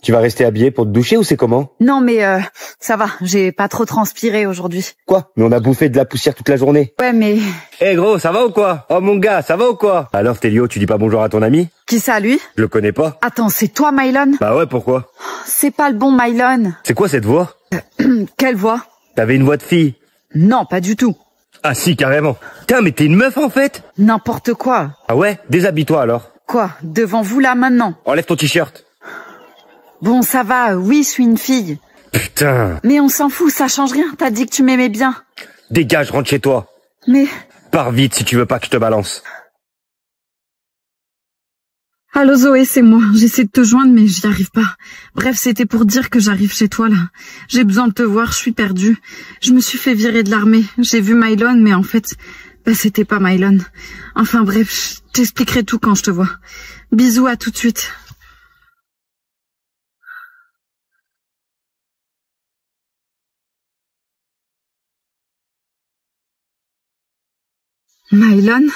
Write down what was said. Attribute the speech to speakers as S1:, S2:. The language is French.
S1: Tu vas rester habillée pour te doucher ou c'est comment?
S2: Non mais ça va, j'ai pas trop transpiré aujourd'hui.
S1: Quoi? Mais on a bouffé de la poussière toute la journée.
S2: Ouais mais...
S1: Eh gros, ça va ou quoi? Oh mon gars, ça va ou quoi? Alors Télio, tu dis pas bonjour à ton ami?
S2: Qui ça lui?
S1: Je le connais pas.
S2: Attends, c'est toi Mylon?
S1: Bah ouais, pourquoi?
S2: C'est pas le bon Mylon.
S1: C'est quoi cette voix?
S2: Quelle voix?
S1: T'avais une voix de fille.
S2: Non, pas du tout.
S1: Ah si, carrément. Putain, mais t'es une meuf en fait?
S2: N'importe quoi.
S1: Ah ouais? Déshabille-toi alors.
S2: Quoi? Devant vous là maintenant?
S1: Enlève ton t-shirt.
S2: Bon, ça va, oui, je suis une fille.
S1: Putain.
S2: Mais on s'en fout, ça change rien, t'as dit que tu m'aimais bien.
S1: Dégage, rentre chez toi.
S2: Mais...
S1: Pars vite si tu veux pas que je te balance.
S2: Allô Zoé, c'est moi. J'essaie de te joindre mais j'y arrive pas. Bref, c'était pour dire que j'arrive chez toi là. J'ai besoin de te voir, je suis perdue. Je me suis fait virer de l'armée. J'ai vu Mylon mais en fait, c'était pas Mylon. Enfin bref, je t'expliquerai tout quand je te vois. Bisous, à tout de suite. Mylon ?